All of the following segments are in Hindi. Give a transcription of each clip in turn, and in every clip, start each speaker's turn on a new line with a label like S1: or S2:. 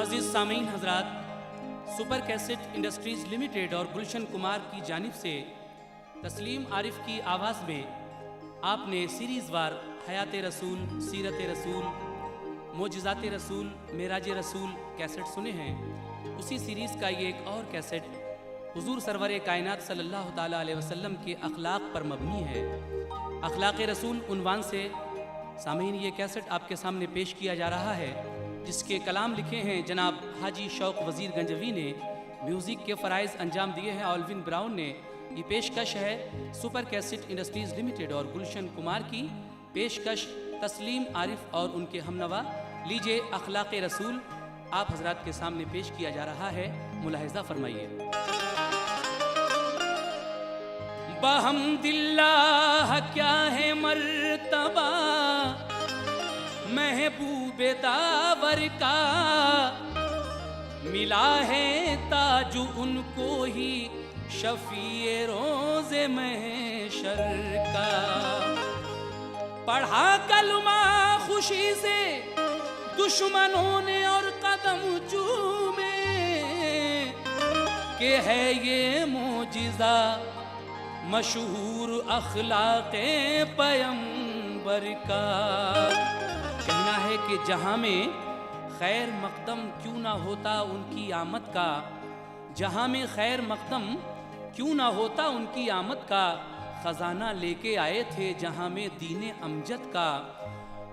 S1: मुअज़्ज़िज़ सामीन हज़रात, सुपर कैसेट इंडस्ट्रीज़ लिमिटेड और गुलशन कुमार की जानिब से तस्लीम आरिफ की आवाज़ में आपने सीरीज़ वार हयात रसूल, सीरत रसूल, मोजिज़ात रसूल, मेराज रसूल कैसेट सुने हैं। उसी सीरीज़ का ये एक और कैसेट हुज़ूर सरवर कायनात सल्लल्लाहु ताला अलैहि वसल्लम के अखलाक पर मबनी है। अखलाक रसूल उन्वान से सामीन ये कैसेट आपके सामने पेश किया जा रहा है, जिसके कलाम लिखे हैं जनाब हाजी शौक वज़ीर गंजवी ने, म्यूज़िक के फ़राइज़ अंजाम दिए हैं ऑल्विन ब्राउन ने। ये पेशकश है सुपर कैसेट इंडस्ट्रीज़ लिमिटेड और गुलशन कुमार की पेशकश तस्लीम आरिफ और उनके हमनवा। लीजिए अखलाक रसूल आप हजरात के सामने पेश किया जा रहा है, मुलाहिज़ा फरमाइए। बहम्दिल्लाह क्या है मर्तबा महबूब दावर का, मिला है ताजु उनको ही शफीए रोज़े महशर का। पढ़ा कलमा खुशी से दुश्मनों ने और कदम चूमे के है ये मोजिज़ा मशहूर अखलाक़े पैगंबर का। कहना है कि जहाँ में खैर मकदम क्यों ना होता उनकी आमद का, जहाँ में खैर मकदम क्यों ना होता उनकी आमद का, ख़जाना लेके आए थे जहाँ में दीने अमजद का।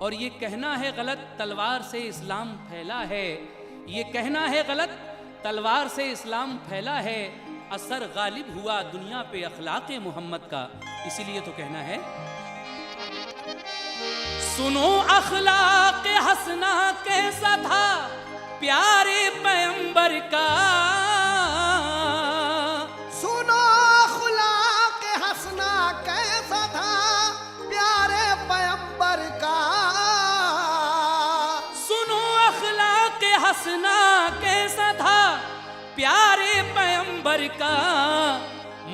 S1: और ये कहना है गलत तलवार से इस्लाम फैला है, ये कहना है गलत तलवार से इस्लाम फैला है, असर गालिब हुआ दुनिया पे अखलाक़े मोहम्मद का। इसीलिए तो कहना है सुनो अखलाक़ हसना कैसा था प्यारे पैगंबर का।
S2: सुनो अखलाक़ हसना कैसा था प्यारे पैगंबर का।
S1: सुनो अखलाक़ हसना कैसा था प्यारे पैगंबर का।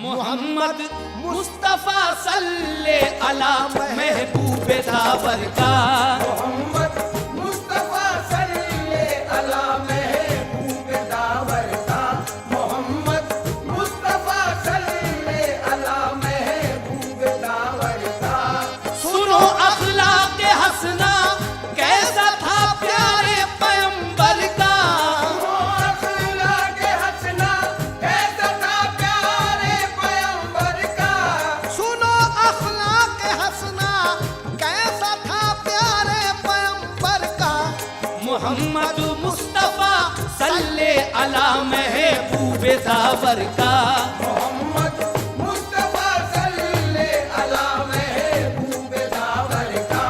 S1: मोहम्मद मुस्तफ़ा सल्ले अला महबूब दावर का।
S2: मोहम्मद मुस्तफ़ा सल्ले अला महबूब दावर का। मोहम्मद मुस्तफ़ा सल्ले अला महबूब दावर का।
S1: सुनो अखलाक़ हसना कैसा था प्यारे पैगंबर का। मोहम्मद मुस्तफ़ा सल्ले अला महबूब दावर का।
S2: मोहम्मद मुस्तफ़ा सल्ले अला महबूब दावर का।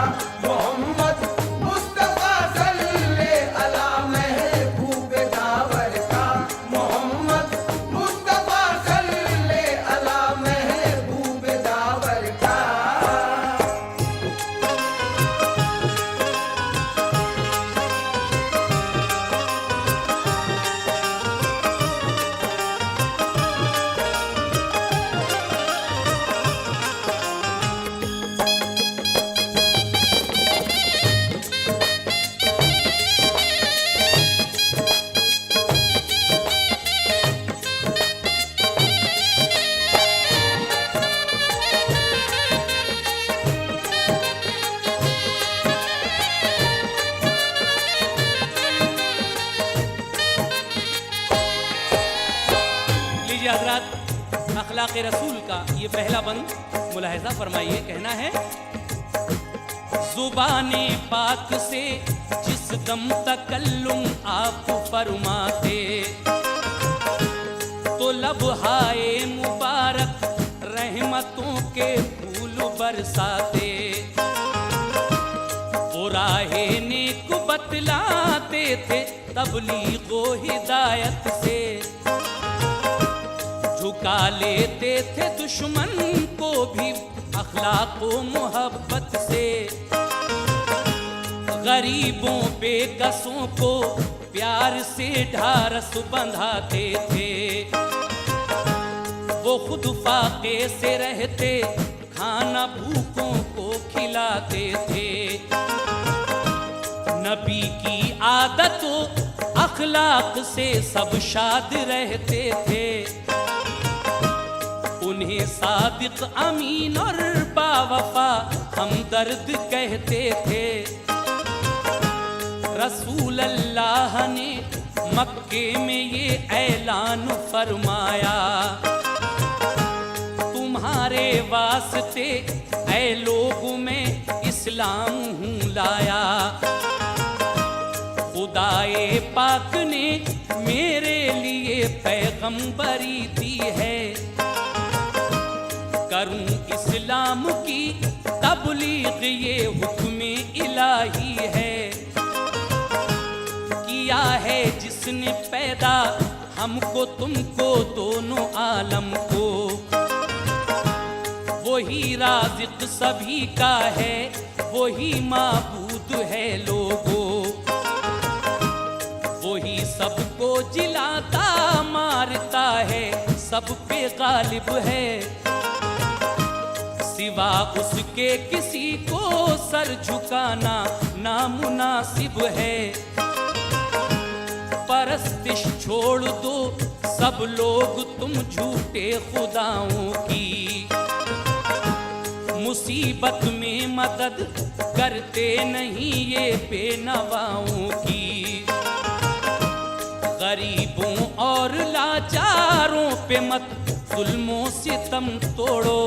S2: मोहम्मद मुस्तफ़ा सल्ले अला महबूब दावर का। मोहम्मद मुस्तफ़ा सल्ले अला महबूब दावर का।
S1: अखलाक़ रसूल का ये पहला बंद मुलाहिज़ा फरमाइए। कहना है ज़ुबाने पाक से जिस दम तकल्लुम आप फरमाते, तो लबहाए मुबारक रहमतों के फूल बरसाते। वो राहे नेक बतलाते थे तबलीग व हिदायत से, झुका लेते थे दुश्मन को भी अखलाक व मोहब्बत से। गरीबों बेकसों को प्यार से ढारस बंधाते थे। वो खुद फाके से रहते खाना भूखों को खिलाते थे। नबी की आदतों अखलाक से सब शाद रहते थे, उन्हें सादिक अमीन और बावफा हमदर्द कहते थे। रसूल अल्लाह ने मक्के में ये ऐलान फरमाया, तुम्हारे वास्ते ऐ लोग मैं इस्लाम हूँ लाया। खुदाए पाक ने मेरे लिए पैगंबरी दी है, करूं इस्लाम की तबलीग ये हुक्म इलाही है। किया है जिसने पैदा हमको तुमको दोनों आलम को, वही राज़िक सभी का है, वही माबूद है लोगों। वही सबको जिलाता मारता है, सब पे गालिब है। सिवा उसके किसी को सर झुकाना नामुनासिब है। परस्तिश छोड़ दो सब लोग तुम झूठे खुदाओं की, मुसीबत में मदद करते नहीं ये बेनवाओं की। गरीबों और लाचारों पे मत जुल्मों सितम तोड़ो,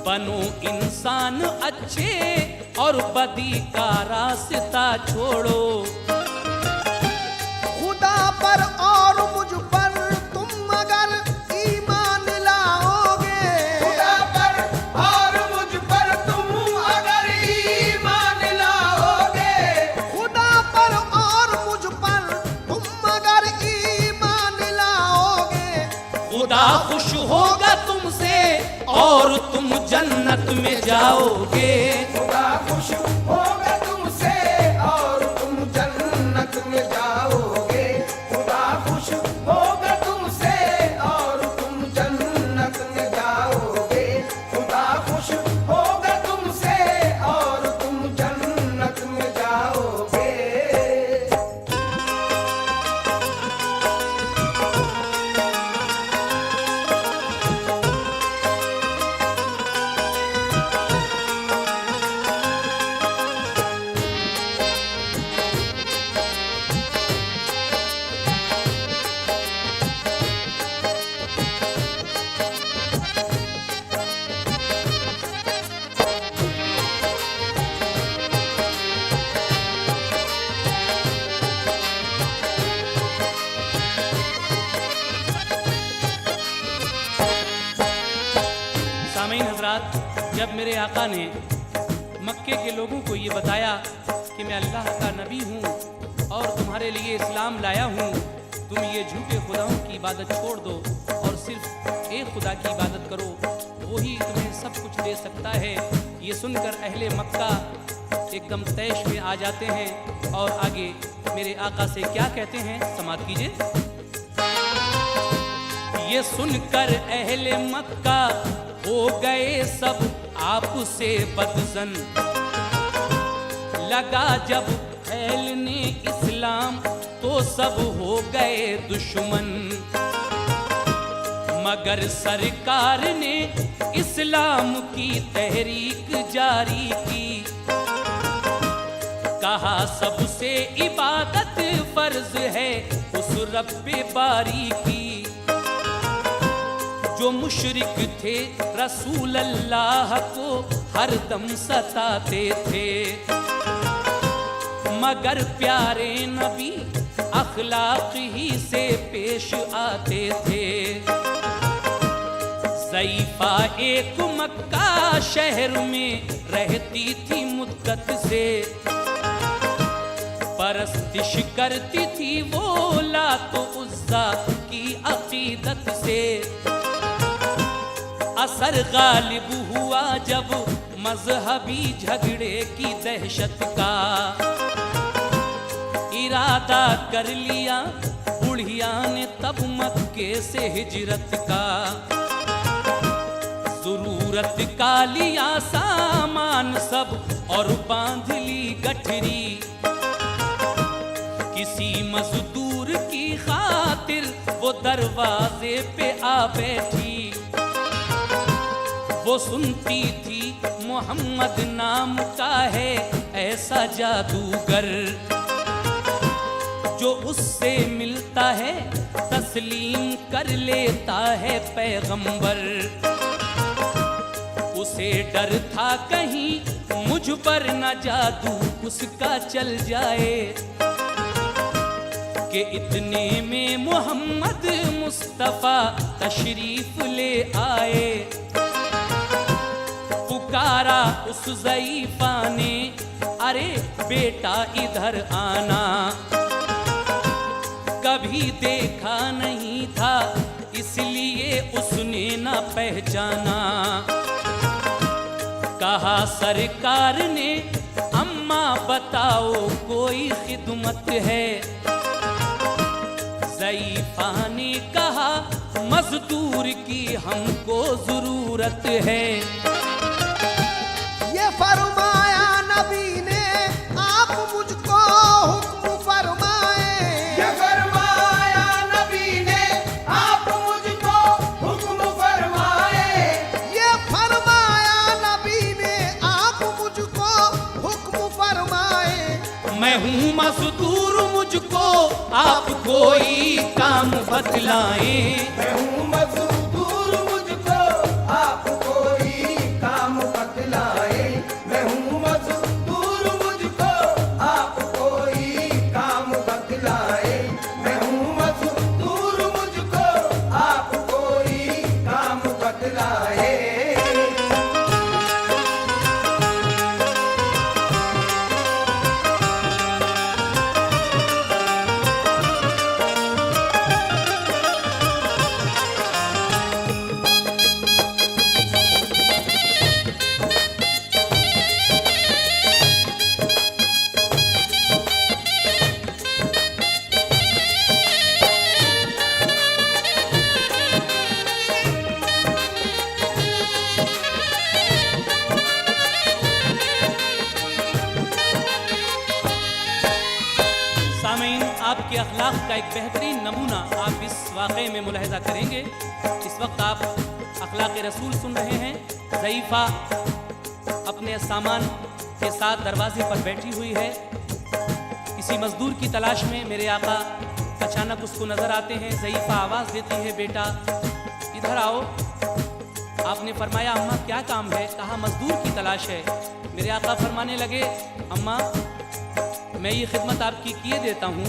S1: बनो इंसान अच्छे और बदी का रास्ता छोड़ो।
S2: खुदा पर और मुझ पर तुम अगर ईमान लाओगे, खुदा पर और मुझ पर तुम अगर ईमान लाओगे, खुदा पर और मुझ पर तुम अगर ईमान लाओगे,
S1: खुदा खुश होगा तुमसे और तुम जन्नत में जाओगे।
S2: खुदा खुश होगा तुमसे और तुम जन्नत में जाओगे। खुदा खुश होगा तुमसे और तुम जन्नत में जाओगे। खुदा खुश होगा तुमसे और तुम जन्नत में जाओगे।
S1: सामीन हजरात, जब मेरे आका ने मक्के के लोगों को ये बताया कि मैं अल्लाह का नबी हूँ और तुम्हारे लिए इस्लाम लाया हूँ, तुम ये झूठे खुदाओं की इबादत छोड़ दो और सिर्फ एक खुदा की इबादत करो, वही तुम्हें सब कुछ दे सकता है। ये सुनकर अहले मक्का एकदम तैश में आ जाते हैं और आगे मेरे आका से क्या कहते हैं, समात कीजिए। ये सुनकर अहले मक्का हो गए सब आपसे बदजन, लगा जब फैलने इस्लाम तो सब हो गए दुश्मन। मगर सरकार ने इस्लाम की तहरीक जारी की, कहा सबसे इबादत फर्ज है उस रब्बे बारी की। जो मुशरिक थे रसूल अल्लाह को हर दम सताते थे, मगर प्यारे नबी अखलाक ही से पेश आते थे। ज़ईफ़ा एक मक्का शहर में रहती थी मुद्दत से, परस्तिश करती थी वो लात उज़्ज़ा की अकीदत से। असर गालिब हुआ जब मजहबी झगड़े की दहशत का, इरादा कर लिया बुढ़िया ने तब मक्के से हिजरत का। जरूरत का लिया सामान सब और बांध ली गठरी, किसी मजदूर की खातिर वो दरवाजे पे आ बैठी। वो सुनती थी मोहम्मद नाम का है ऐसा जादूगर, जो उससे मिलता है तस्लीम कर लेता है पैगंबर। उसे डर था कहीं मुझ पर न जादू उसका चल जाए, कि इतने में मोहम्मद मुस्तफा तशरीफ ले आए। पुकारा उस ज़ईफ़ा ने, अरे बेटा इधर आना, कभी देखा नहीं था इसलिए उसने न पहचाना। कहा सरकार ने, अम्मा बताओ कोई खिदमत है। ज़ईफ़ा ने कहा मजदूर की हमको जरूरत है।
S2: ये फरमाया नबी ने, आप मुझको हुक्म फरमाए। ये फरमाया नबी ने, आप मुझको हुक्म फरमाए। ये फरमाया नबी ने, आप मुझको हुक्म फरमाए।
S1: मैं हूँ मजदूर, मुझको आप कोई काम बतलाएं।
S2: मैं हूँ मजदूर, मुझको आप कोई काम बतलाए। मैं हूँ मजदूर, मुझको आप कोई काम बतलाए। मैं हूँ मजदूर, मुझको आप कोई काम बतलाए।
S1: सामीन, आपके अखलाक का एक बेहतरीन नमूना आप इस वाक़े में मुलाहिज़ा करेंगे। इस वक्त आप अखलाक रसूल सुन रहे हैं। ज़ईफ़ा अपने सामान के साथ दरवाजे पर बैठी हुई है। किसी मजदूर की तलाश में मेरे आका अचानक उसको नज़र आते हैं। ज़ईफ़ा आवाज़ देती है, बेटा इधर आओ। आपने फरमाया, अम्मा क्या काम है? कहा मजदूर की तलाश है। मेरे आका फरमाने लगे, अम्मा मैं ये खिदमत आपकी किए देता हूँ।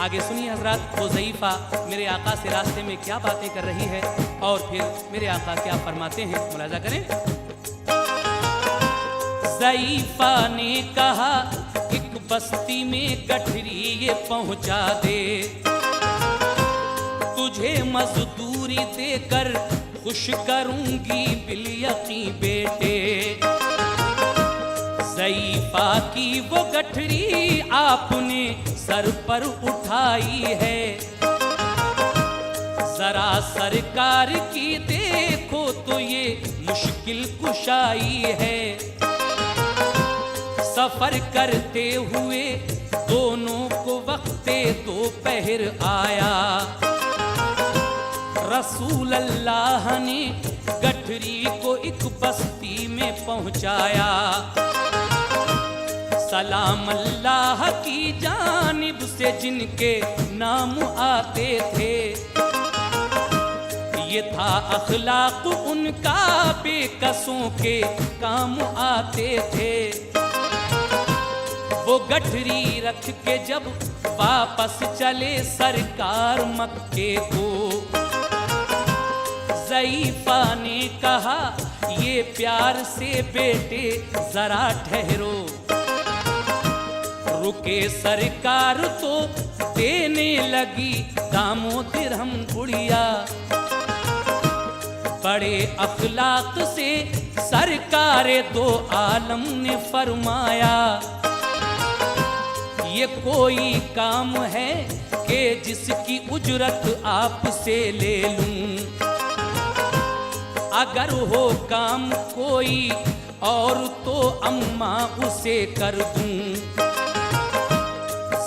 S1: आगे सुनिए हजरात, वो ज़ईफ़ा मेरे आका से रास्ते में क्या बातें कर रही है और फिर मेरे आका क्या फरमाते हैं, मुलाज़ा करें। ज़ईफ़ा ने कहा, एक बस्ती में गठरी ये पहुँचा दे, तुझे मजदूरी देकर खुश करूँगी बिल यकीन बेटे। ज़ईफ़ा की वो गठरी आपने सर पर उठाई है, जरा सरकार की देखो तो ये मुश्किल कुशाई है। सफर करते हुए दोनों को वक्ते दोपहर आया, रसूल अल्लाह ने गठरी को एक बस्ती में पहुंचाया। सलाम अल्लाह की जानिब से जिनके नाम आते थे, ये था अखलाक उनका बेकसों के काम आते थे। वो गठरी रख के जब वापस चले सरकार मक्के को, ज़ईफ़ा ने कहा, ये प्यार से बेटे जरा ठहरो। रुके सरकार तो देने लगी दामो दिरहम गुड़िया। बड़े अखलाक से सरकार दो आलम ने फरमाया, ये कोई काम है कि जिसकी उजरत आपसे ले लूं। अगर हो काम कोई और तो अम्मा उसे कर दूं।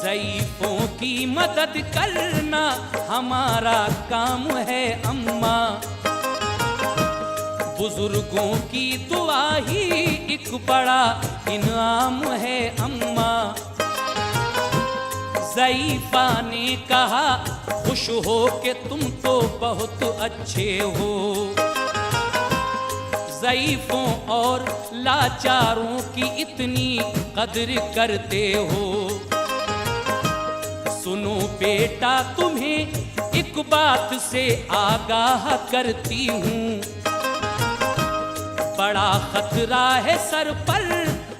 S1: ज़ईफ़ों की मदद करना हमारा काम है अम्मा। बुजुर्गों की दुआ ही एक बड़ा इनाम है अम्मा। ज़ईफ़ा ने कहा खुश हो के तुम तो बहुत अच्छे हो। ज़ईफ़ों और लाचारों की इतनी कदर करते हो। सुनो बेटा तुम्हें एक बात से आगाह करती हूँ, बड़ा खतरा है सर पर,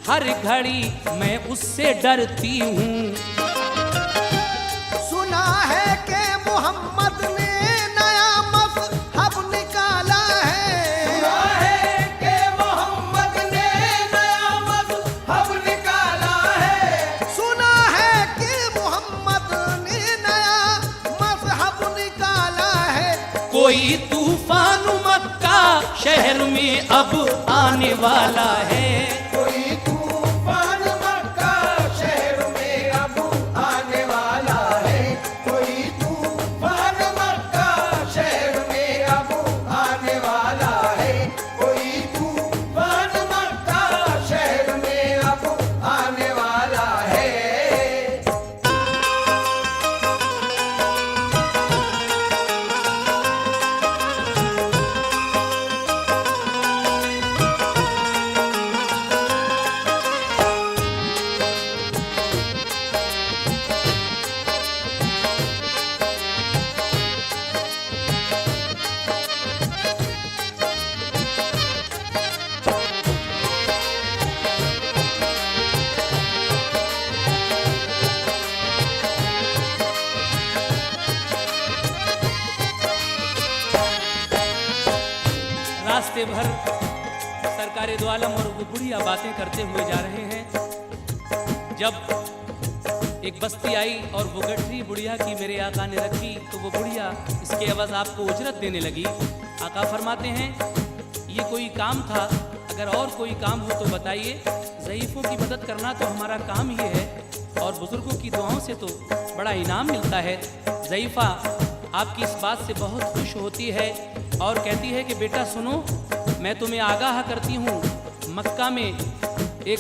S1: हर घड़ी मैं उससे डरती हूँ।
S2: सुना है कि मोहम्मद ने नया मज़हब निकाला है। सुना है कि मोहम्मद ने नया मज़हब निकाला है। सुना है कि मोहम्मद ने नया मज़हब निकाला है।
S1: कोई तूफान मक्का शहर में अब आने वाला है।
S2: कोई तूफान मक्का शहर में अब आने वाला है। कोई तूफान मक्का शहर में अब आने वाला है। कोई तूफान मक्का शहर में अब आने वाला है।
S1: रास्ते भर सरकारे दो आलम और वो बुढ़िया बातें करते हुए जा रहे हैं। जब एक बस्ती आई और वो गठरी बुढ़िया की मेरे आका ने रखी तो वो बुढ़िया इसके एवज आपको उजरत देने लगी। आका फरमाते हैं ये कोई काम था, अगर और कोई काम हो तो बताइए। ज़ईफ़ों की मदद करना तो हमारा काम ही है और बुजुर्गों की दुआओं से तो बड़ा इनाम मिलता है। ज़ईफ़ा आपकी इस बात से बहुत खुश होती है और कहती है कि बेटा सुनो, मैं तुम्हें आगाह करती हूँ, मक्का में एक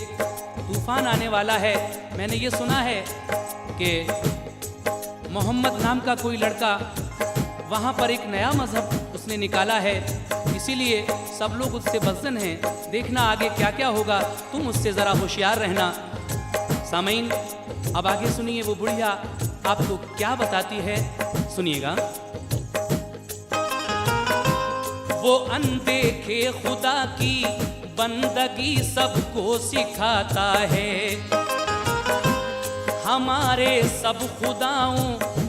S1: तूफान आने वाला है। मैंने ये सुना है कि मोहम्मद नाम का कोई लड़का वहाँ पर एक नया मज़हब उसने निकाला है, इसीलिए सब लोग उससे बज़न हैं। देखना आगे क्या क्या होगा, तुम उससे ज़रा होशियार रहना। सामीन अब आगे सुनिए वो बुढ़िया आपको क्या बताती है, सुनिएगा। वो अनदेखे खुदा की बंदगी सबको सिखाता है, हमारे सब खुदाओं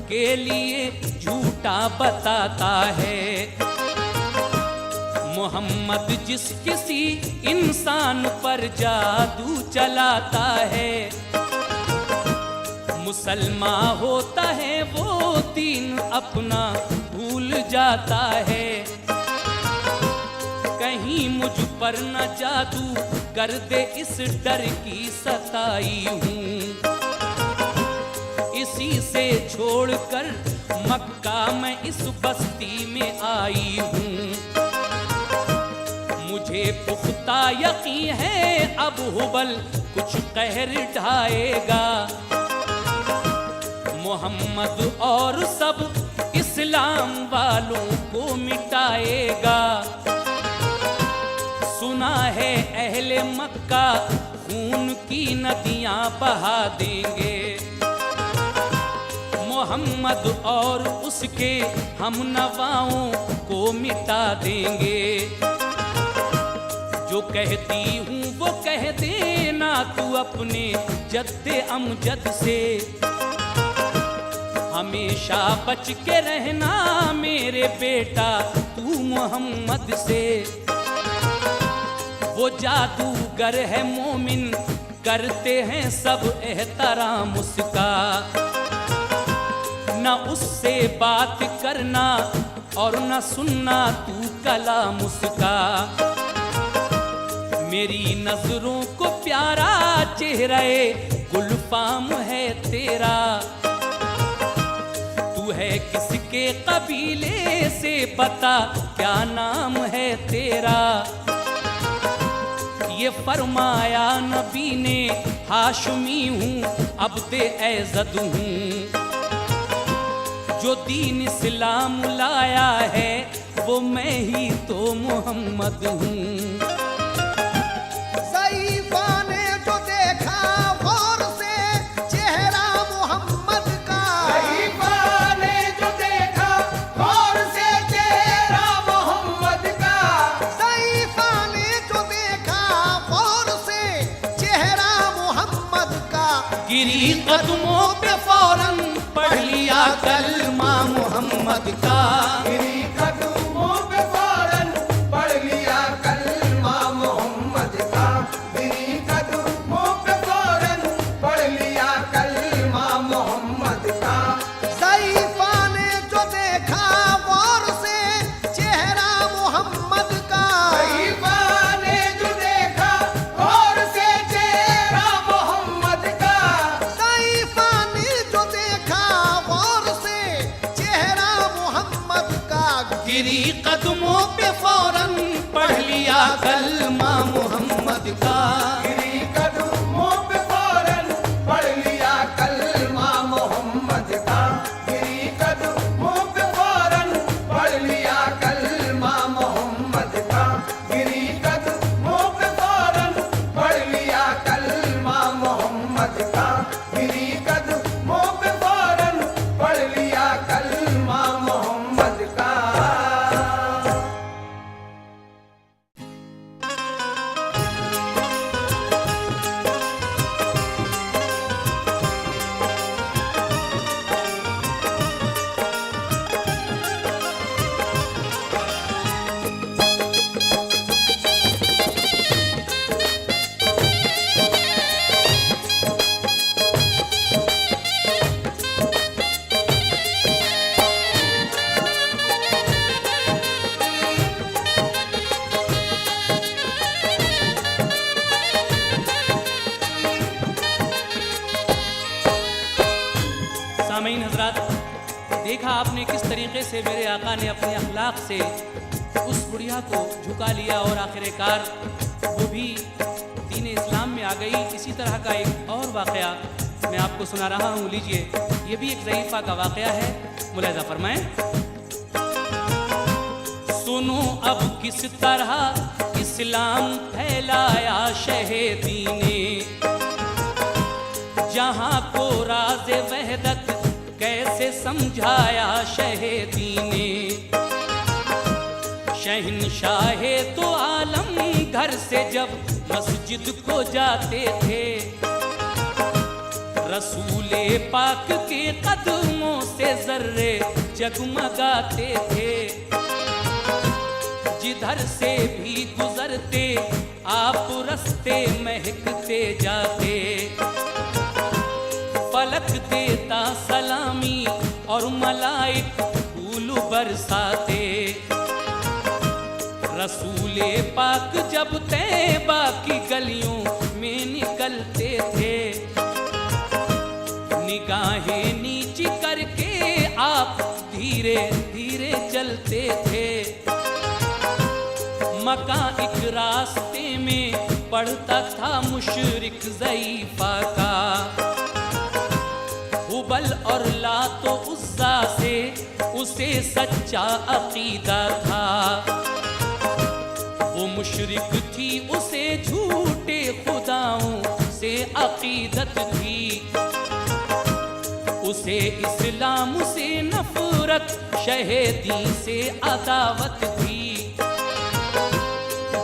S1: के लिए झूठा बताता है। मोहम्मद जिस किसी इंसान पर जादू चलाता है, मुसलमान होता है वो दीन अपना भूल जाता है। कहीं मुझ पर न जादू कर दे इस डर की सताई हूँ, इसी से छोड़कर मक्का मैं इस बस्ती में आई हूँ। मुझे पुख्ता यकीन है अब हुबल कुछ कहर ढाएगा, मोहम्मद और सब इस्लाम वालों को मिटाएगा। सुना है अहले मक्का खून की नदियां बहा देंगे, मोहम्मद और उसके हम नवाओं को मिटा देंगे। जो कहती हूँ वो कह देना तू अपने जद्दे अमजद से, हमेशा बच के रहना मेरे बेटा तू मोहम्मद से। वो जादूगर है मोमिन करते हैं सब एहतराम उसका, न उससे बात करना और न सुनना तू कलाम उसका। मेरी नजरों को प्यारा चेहरे गुलफाम है तेरा, तू है किसके कबीले से बता क्या नाम है तेरा। ये फरमाया नबी ने हाशमी हूँ अब्दे ऐज़द हूँ, जो दीन इस्लाम लाया है वो मैं ही तो मोहम्मद हूँ।
S2: ज़ईफ़ा ने जो देखा गौर से चेहरा मोहम्मद का, ज़ईफ़ा ने जो देखा गौर से चेहरा मोहम्मद का, ज़ईफ़ा ने जो देखा गौर से चेहरा मोहम्मद का,
S1: गिरी कदमों पे फौरन पढ़ लिया कलमा मोहम्मद का।
S2: गिरी कदमों पे फौरन पढ़ लिया कलमा मोहम्मद का, गिरी कदमों पे फौरन पढ़ लिया कलमा मोहम्मद का। ज़ईफ़ा ने जो देखा गौर से चेहरा मोहम्मद का, ज़ईफ़ा ने जो देखा गौर से चेहरा मोहम्मद का, ज़ईफ़ा ने जो देखा गौर से चेहरा मोहम्मद का,
S1: गिरी कदमों पे फौरन पढ़ लिया कलमा मोहम्मद का।
S2: गिरी कदमों पे फौरन पढ़ लिया कलमा मोहम्मद का, गिरी कदमों पे फौरन पढ़ लिया कलमा मोहम्मद का, गिरी कदमों पे फौरन पढ़ लिया कलमा मोहम्मद का, गिरी कदमों पे फौरन पढ़ लिया कलमा मोहम्मद का।
S1: सामीन हजरात, देखा आपने किस तरीके से मेरे आका ने अपने अखलाक से उस बुढ़िया को झुका लिया और आखिरकार वो भी दीन इस्लाम में आ गई। इसी तरह का एक और वाक़या मैं आपको सुना रहा हूँ, लीजिए। ये भी एक ज़ईफ़ा का वाक़या है, मुलाहिज़ा फरमाएं। सुनो अब किस तरह इस्लाम फैलाया शहीदी ने, जहाँ को राज़ वहदत कैसे समझाया शहीदी ने। शहंशाहे तो आलम घर से जब मस्जिद को जाते थे, रसूले पाक के कदमों से जर्रे जगमगाते थे। जिधर से भी गुजरते आप रस्ते महकते जाते, फलक देता सलामी और मलाइक फूल बरसाते। रसूले पाक जब तैबा की गलियों में निकलते थे, निगाहें नीची करके आप धीरे धीरे चलते थे। मक्का एक रास्ते में पड़ता था मुशरिक ज़ईफ़ा का, हुबल और लातो उज़्ज़ा से उसे सच्चा अक़ीदा था। वो मुशरिक थी, उसे झूठे खुदाओं से अक़ीदत थी। उसे इस्लाम से नफरत, शहीदी से अदावत थी।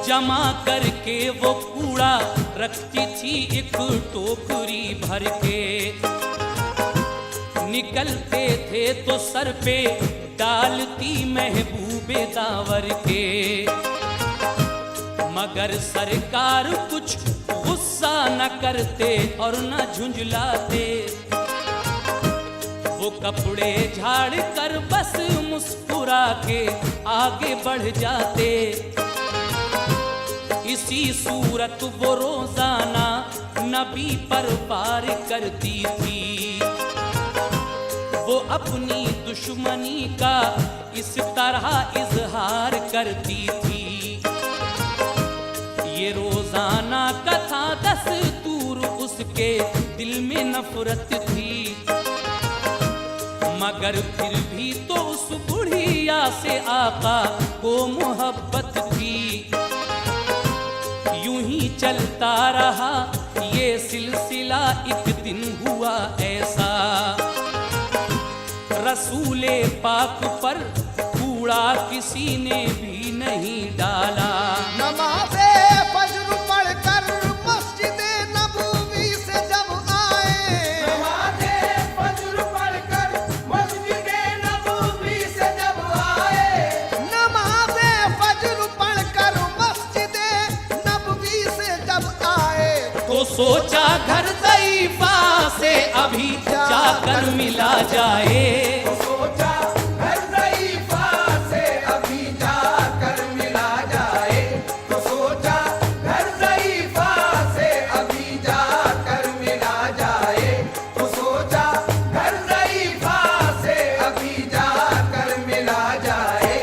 S1: जमा करके वो कूड़ा रखती थी एक टोकरी भर के, निकलते थे तो सर पे डालती महबूबे दावर के। मगर सरकार कुछ गुस्सा न करते और न झुंझलाते, वो कपड़े झाड़ कर बस मुस्कुरा के आगे बढ़ जाते। इसी सूरत वो रोजाना नबी पर वार करती थी। वो अपनी दुश्मनी का इस तरह इजहार करती थी। ये रोजाना कथा दस्तूर उसके दिल में नफरत थी, मगर फिर भी तो उस बुढ़िया से आका को मोहब्बत थी। यूं ही चलता रहा ये सिलसिला, एक दिन हुआ ऐसा, रसूले पाक पर कूड़ा किसी ने भी नहीं डाला।
S2: नमाज़े फज्र पढ़कर मस्जिदे नबवी से जब आए, नमाज़े फज्र पढ़कर मस्जिदे नबवी से जब आए, नमाज़े फज्र पढ़कर मस्जिदे नबवी से जब आए,
S1: तो सोचा घर ज़ईफ़ा से अभी जाकर मिला जाए।
S2: तो सोचा घर ज़ईफ़ा से अभी जाकर मिला जाए, तो सोचा घर ज़ईफ़ा से अभी जाकर मिला जाए, तो सोचा घर ज़ईफ़ा से अभी जाकर मिला जाए।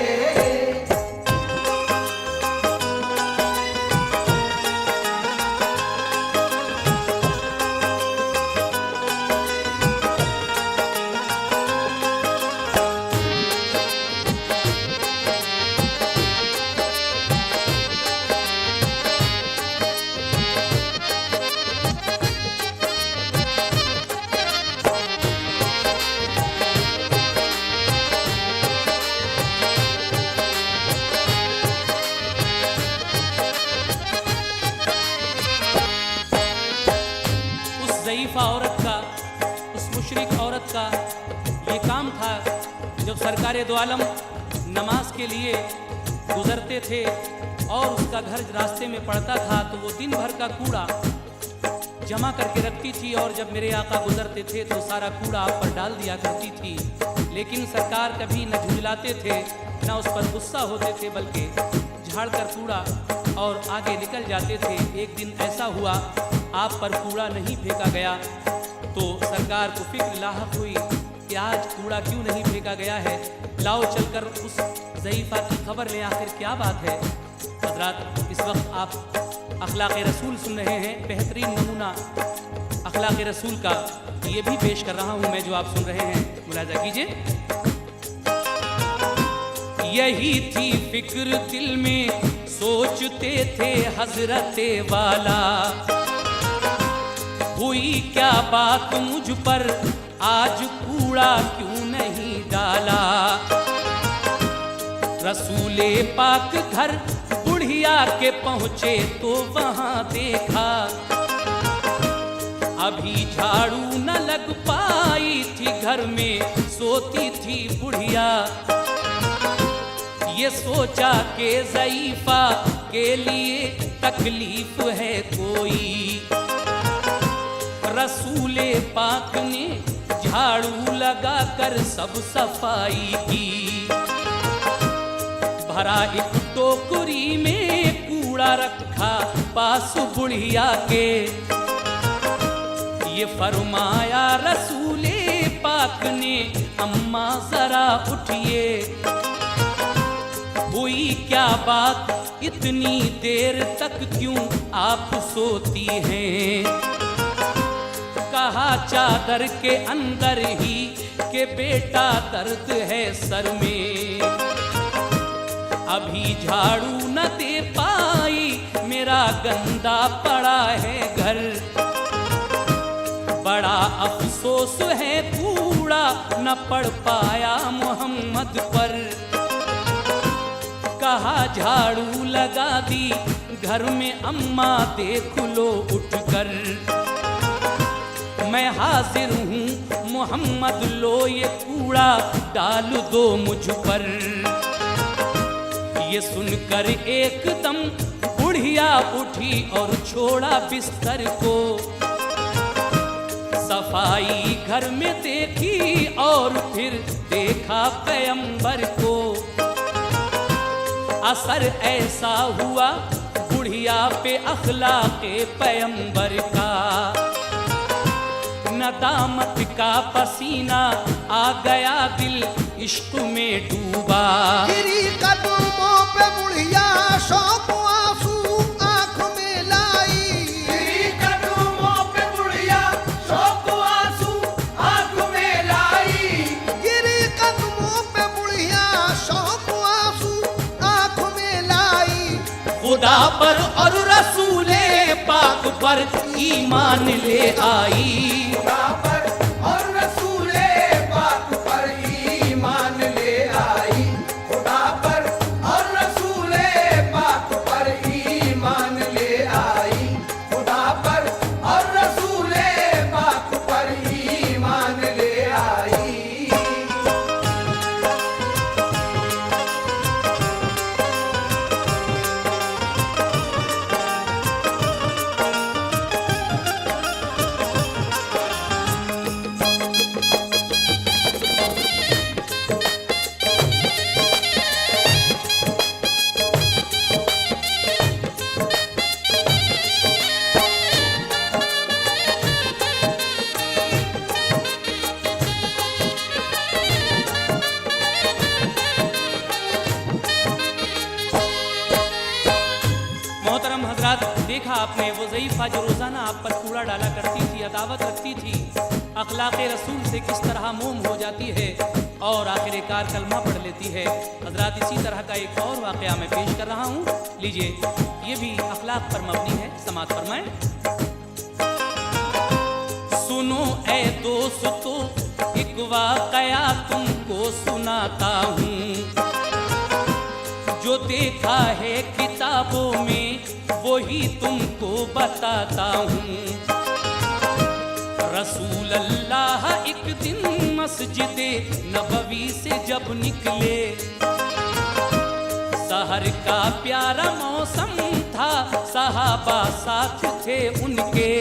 S1: ज़ईफ़ा औरत का, उस मुशरिक औरत का ये काम था, जब सरकारे दो आलम नमाज के लिए गुजरते थे और उसका घर रास्ते में पड़ता था, तो वो दिन भर का कूड़ा जमा करके रखती थी, और जब मेरे आका गुजरते थे तो सारा कूड़ा आप पर डाल दिया करती थी। लेकिन सरकार कभी न झुंझलाते थे, न उस पर गुस्सा होते थे, बल्कि झाड़ कर कूड़ा और आगे निकल जाते थे। एक दिन ऐसा हुआ, आप पर कूड़ा नहीं फेंका गया, तो सरकार को फिक्र लाहक हुई कि आज कूड़ा क्यों नहीं फेंका गया है, लाओ चलकर उस ज़ईफ़ा की खबर लें, आखिर क्या बात है। हज़रात, इस वक्त आप अखलाक़ रसूल सुन रहे हैं, बेहतरीन नमूना अखलाक़ रसूल का ये भी पेश कर रहा हूँ मैं, जो आप सुन रहे हैं, मुलाज़ा कीजिए। यही थी फिक्र दिल में सोचते थे हज़रते वाला, हुई क्या बात मुझ पर, आज कूड़ा क्यों नहीं डाला। रसूले पाक घर बुढ़िया के पहुँचे तो वहाँ देखा, अभी झाड़ू न लग पाई थी, घर में सोती थी बुढ़िया। ये सोचा कि ज़ईफ़ा के लिए तकलीफ है कोई, रसूले पाक ने झाड़ू लगा कर सब सफाई की। भरा एक टोकरी में कूड़ा रखा पास बुढ़िया के, ये फरमाया रसूले पाक ने, अम्मा जरा उठिए, हुई क्या बात इतनी देर तक क्यों आप सोती हैं। कहा चादर के अंदर ही कि बेटा दर्द है सर में, अभी झाड़ू न दे पाई, मेरा गंदा पड़ा है घर। बड़ा अफसोस है कूड़ा न पड़ पाया मोहम्मद पर, कहा झाड़ू लगा दी घर में, अम्मा देख लो उठकर। मैं हाजिर हूँ मोहम्मद, लो ये कूड़ा डाल दो मुझ पर। ये सुनकर एकदम बुढ़िया उठी और छोड़ा बिस्तर को, सफाई घर में देखी और फिर देखा पैगंबर को। असर ऐसा हुआ बुढ़िया पे अखलाके पैगंबर का, नदामत का पसीना आ गया दिल इश्क में डूबा।
S2: गिरी कदमों पे बुढ़िया शौक आंसू आंख में लाई, गिरी कदमों पे बुढ़िया शौक आंसू आंख में लाई, गिरी कदमों पे बुढ़िया शौक आंसू आंख में लाई।
S1: खुदा पर और रसूले पाक पर ईमान ले आई,
S2: खुदा पर और रसूले पाक पर ईमान ले आई, खुदा पर और रसूले पाक पर ईमान ले आई, खुदा पर और रसूले पाक पर ईमान ले आई।
S1: मोहतरम हजरात, देखा आपने वो ज़ईफ़ा जो रोज़ाना आप पर कूड़ा डाला करती थी, अदावत रखती थी, अखलाक़े रसूल से किस तरह मोम हो जाती है और आखिरकार कलमा पढ़ लेती है। हजरात, इसी तरह का एक और वाक़या मैं पेश कर रहा हूँ, लीजिए, ये भी अखलाक पर मबनी है, समाअत फरमाएं। सुनो ए दोस्तों, एक वाक़या तुमको सुनाता हूँ, जो देखा है किताबों में वही तुमको बताता हूँ। रसूल अल्लाह एक दिन मस्जिद नबवी से जब निकले, सहर का प्यारा मौसम था, सहाबा साथ थे उनके,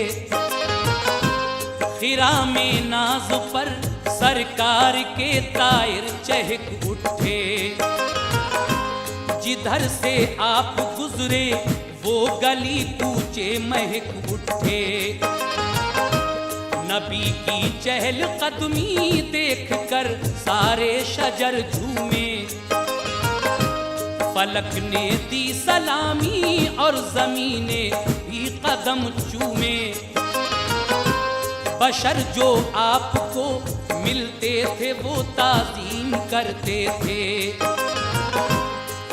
S1: हिरा में नाज पर सरकार के तायर चहक उठे, जिधर से आप गुजरे वो गली कूचे महक उठे। नबी की चहल कदमी देख कर सारे शजर झूमे, फलक ने दी सलामी और जमीने भी कदम चूमे। बशर जो आपको मिलते थे वो ताज़ीम करते थे,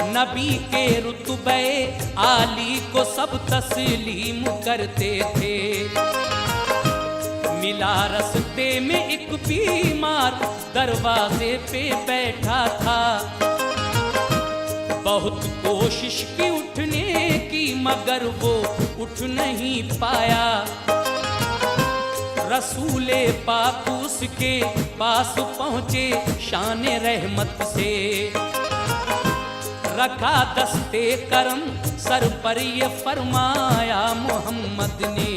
S1: नबी के रुतबे आली को सब तस्लीम करते थे। मिला रस्ते में एक बीमार दरवाजे पे बैठा था, बहुत कोशिश की उठने की मगर वो उठ नहीं पाया। रसूले पाक उसके पास पहुँचे शान रहमत से, रखा दस्ते करम सर पर ये फरमाया मोहम्मद ने,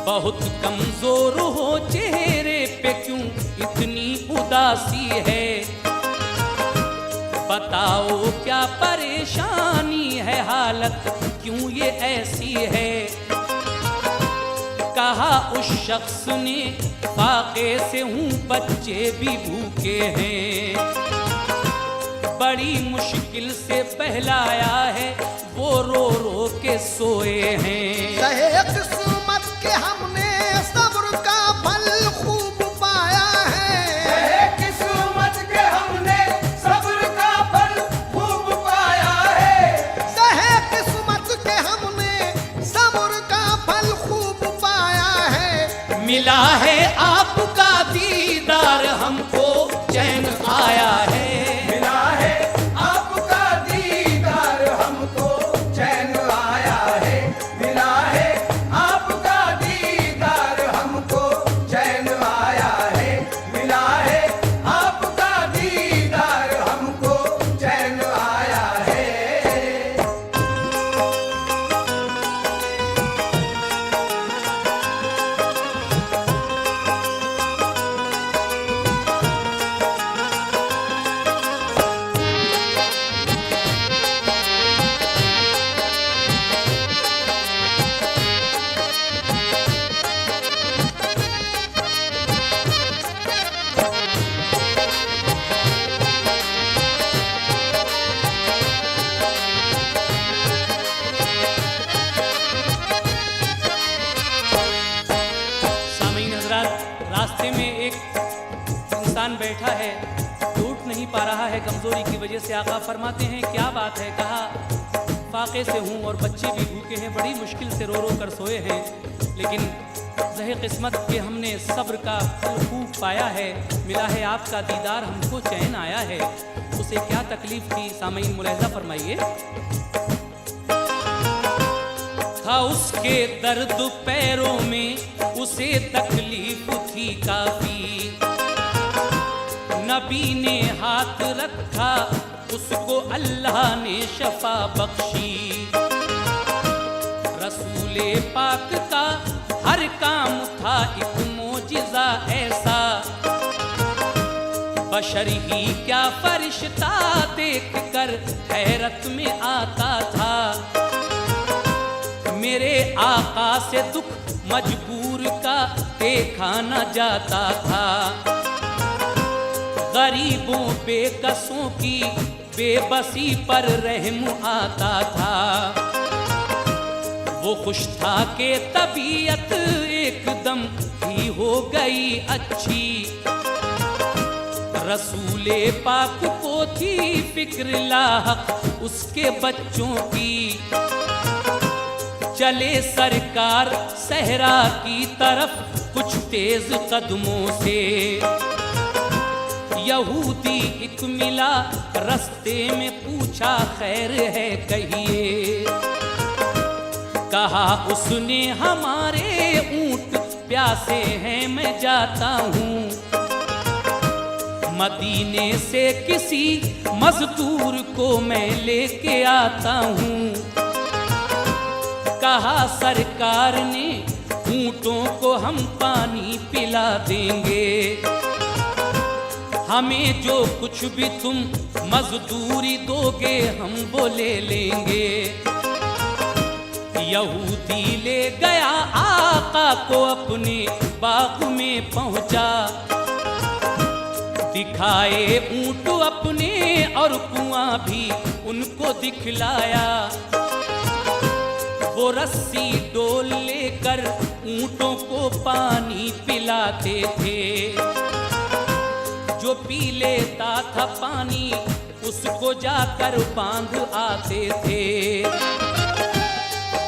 S1: बहुत कमजोर हो चेहरे पे क्यों इतनी उदासी है, बताओ क्या परेशानी है, हालत क्यों ये ऐसी है। कहा उस शख्स ने, फाके से हूँ बच्चे भी भूखे हैं, बड़ी मुश्किल से पहलाया है वो रो रो के सोए हैं।
S2: सहे किस्मत के हमने सब्र का फल खूब पाया है, सहे किस्मत के हमने सब्र का फल खूब पाया है, सहे किस्मत के हमने सब्र का फल खूब पाया है।
S1: मिला है आपका दीदार हमको चैन आया है, पा रहा है कमज़ोरी की वजह से। आका फरमाते हैं क्या बात है? कहा फाके से हूँ और बच्चे भी भूखे हैं, बड़ी मुश्किल से रो रो कर सोए हैं, लेकिन रहे किस्मत के हमने सब्र का फल खूब पाया है, मिला है आपका दीदार हमको चैन आया है। उसे क्या तकलीफ थी सामईन मुलाहिज़ा फरमाइए। था उसके दर्द पैरों में, उसे तकलीफ थी काफी, नबी ने हाथ रखा उसको अल्लाह ने शफा बख्शी। रसूले पाक का हर काम था एक मोजिज़ा ऐसा, बशर ही क्या फरिश्ता देख कर हैरत में आता था। मेरे आका से दुख मजबूर का देखा न जाता था, गरीबों बेकसों की बेबसी पर रहम आता था। वो खुश था कि तबीयत एकदम ही हो गई अच्छी, रसूले पाक को थी फिक्र लाहक उसके बच्चों की। चले सरकार सहरा की तरफ कुछ तेज कदमों से, यहूदी एक मिला रास्ते में पूछा खैर है कहिए। कहा उसने हमारे ऊंट प्यासे हैं मैं जाता हूँ, मदीने से किसी मजदूर को मैं लेके आता हूँ। कहा सरकार ने ऊंटों को हम पानी पिला देंगे, हमें जो कुछ भी तुम मजदूरी दोगे हम वो ले लेंगे। यहूदी ले गया आका को अपने बाग में पहुंचा, दिखाए ऊंट अपने और कुआं भी उनको दिखलाया। वो रस्सी डोल लेकर ऊंटों को पानी पिलाते थे, जो पी लेता था पानी उसको जाकर बांध आते थे।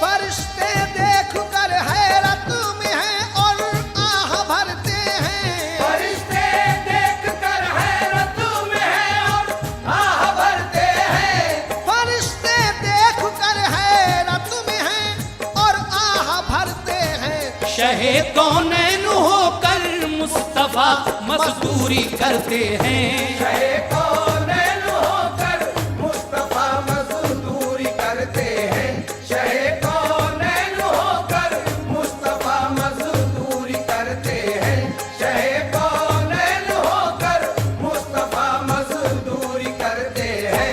S2: फरिश्ते देख कर हैरत में हैं और आह भरते हैं। फरिश्ते देख कर हैरत में हैं और आह भरते हैं। फरिश्ते देख कर हैरत में हैं और आह भरते हैं।
S1: शहे कौनैन होकर मुस्तफा मजदूरी करते हैं।
S2: शहे कौनैन होकर मुस्तफा मजदूरी करते हैं। शहे कौनैन होकर मुस्तफा मजदूरी करते हैं। शहे कौनैन होकर मुस्तफा मजदूरी करते हैं।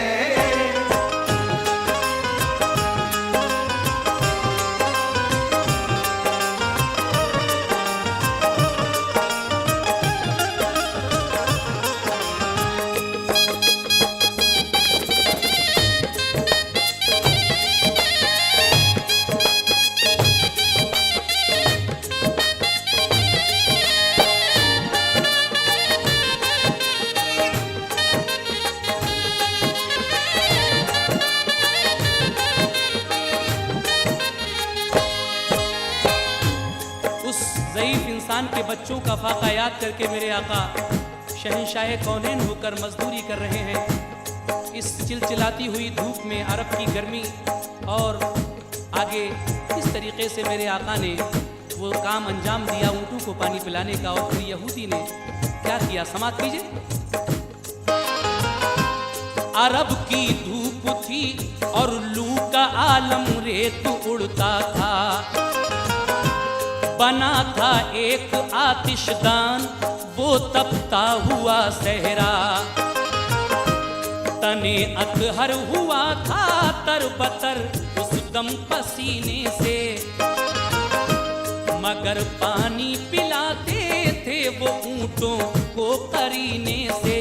S1: ज़ईफ़ इंसान के बच्चों का फाका याद करके मेरे आका शहंशाह कौनैन होकर मजदूरी कर रहे हैं। इस चिलचिलाती हुई धूप में, अरब की गर्मी, और आगे इस तरीके से मेरे आका ने वो काम अंजाम दिया ऊँटों को पानी पिलाने का। और फिर यहूदी ने क्या किया, समाप्त कीजिए। अरब की धूप थी और लू का आलम रेत उड़ता था, बना था एक आतिशदान वो तपता हुआ सहरा। तने अतहर हुआ था तरबतर उस दम पसीने से, मगर पानी पिलाते थे वो ऊँटों को करीने से।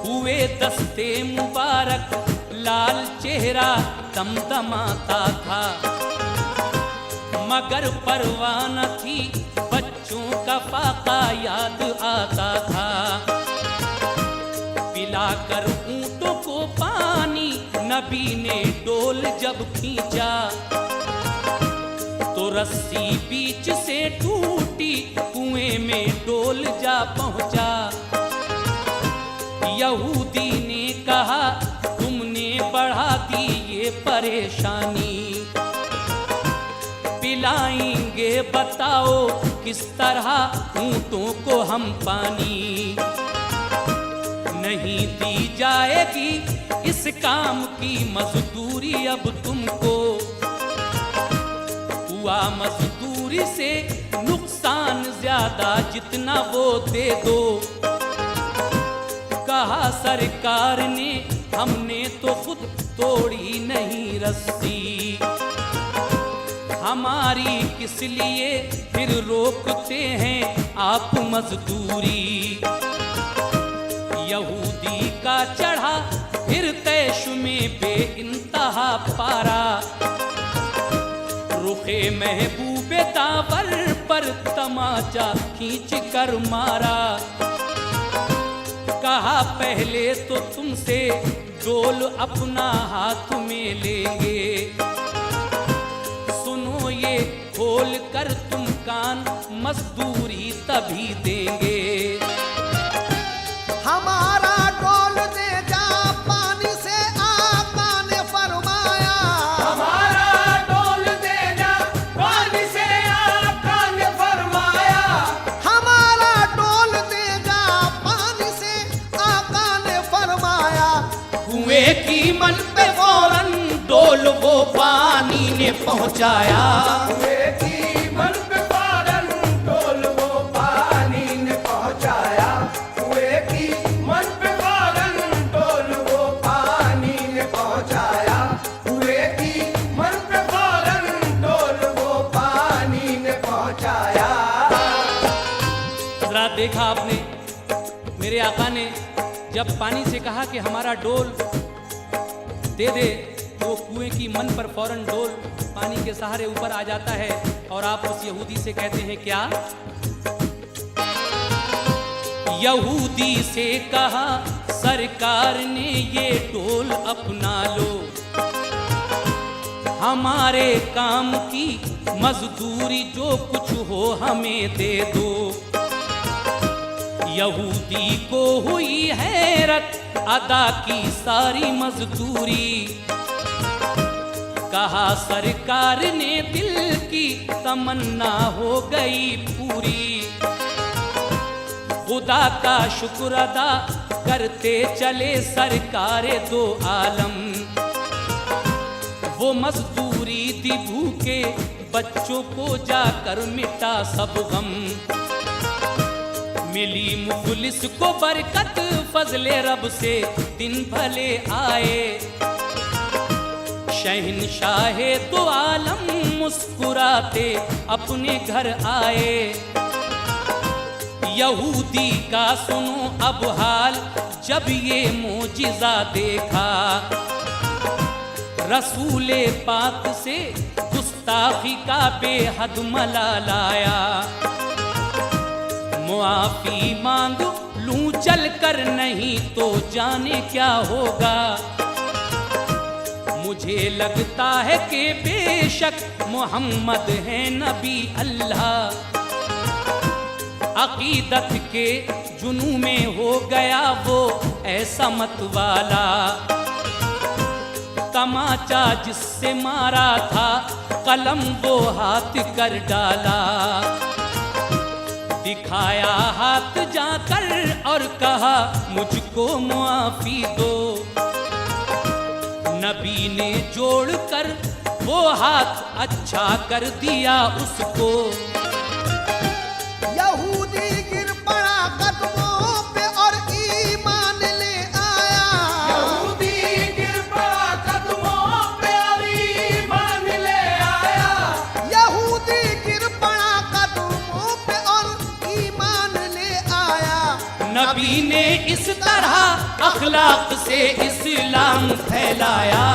S1: हुए दस्ते मुबारक लाल चेहरा दमदमाता था, मगर परवाह न थी बच्चों का फाका याद आता था। पिलाकर ऊंटों को पानी नबी ने डोल जब खींचा तो रस्सी बीच से टूटी कुएं में डोल जा पहुंचा। यहूदी ने कहा तुमने बढ़ा दी ये परेशानी, पिलाएंगे बताओ किस तरह ऊंटों को हम पानी। नहीं दी जाएगी इस काम की मजदूरी अब तुमको, हुआ मजदूरी से नुकसान ज्यादा जितना वो दे दो। कहा सरकार ने हमने तो खुद तोड़ी नहीं रस्सी, हमारी किस लिए फिर रोकते हैं आप मजदूरी। यहूदी का चढ़ा फिर तैश में बेइंतहा पारा, रुखे महबूबे दावर पर तमाचा खींच कर मारा। कहा पहले तो तुमसे डोल अपना हाथ में लेंगे, सुनो ये खोल कर तुम कान मजदूरी तभी देंगे।
S2: हमारा डोल दे जा पानी से आका ने फरमाया,
S3: हमारा डोल दे जा पानी से आका ने फरमाया,
S2: हमारा डोल दे जा पानी से आका ने फरमाया।
S1: कुएं की मन पे फौरन डोल वो पानी ने पहुंचाया।
S3: कुएं की मन पे फौरन डोल वो पानी ने पहुंचाया, कुएं की मन पे फौरन डोल वो पानी ने पहुंचाया, कुएं की मन पे फौरन डोल वो पानी ने पहुंचाया।
S1: हज़रात देखा आपने, मेरे आका ने जब पानी से कहा कि हमारा डोल दे दे तो वो कुएं की मन पर फौरन डोल पानी के सहारे ऊपर आ जाता है। और आप उस यहूदी से कहते हैं क्या? यहूदी से कहा सरकार ने ये डोल अपना लो, हमारे काम की मजदूरी जो कुछ हो हमें दे दो। यहूदी को हुई हैरत, अदा की सारी मजदूरी। कहा सरकार ने दिल की तमन्ना हो गई पूरी, खुदा का शुक्र अदा करते चले सरकारे दो आलम। वो मजदूरी दी भूखे बच्चों को जाकर मिटा सब गम, मिली मुखलिस को बरकत फजले रब से दिन भले आए। शहंशाहे दो आलम मुस्कुराते अपने घर आए। यहूदी का सुनो अब हाल जब ये मोजिज़ा देखा, रसूले पाक से गुस्ताखी का बेहद मलालाया। मुआफी मांग लूं चल कर नहीं तो जाने क्या होगा, मुझे लगता है कि बेशक मोहम्मद है नबी अल्लाह। अकीदत के जुनू में हो गया वो ऐसा मत वाला, तमाचा जिससे मारा था कलम वो हाथ कर डाला। दिखाया हाथ जाकर और कहा मुझको मुआफी दो, नबी ने जोड़कर वो हाथ अच्छा कर दिया उसको।
S2: यहूदी गिर पड़ा कदमों पे और ईमान ले आया,
S3: यहूदी गिर पड़ा कदमों पे और ईमान ले आया,
S2: यहूदी गिर पड़ा कदमों पे और ईमान ले आया।
S1: नबी ने इस तरह अखलाक से इस्लाम फैलाया।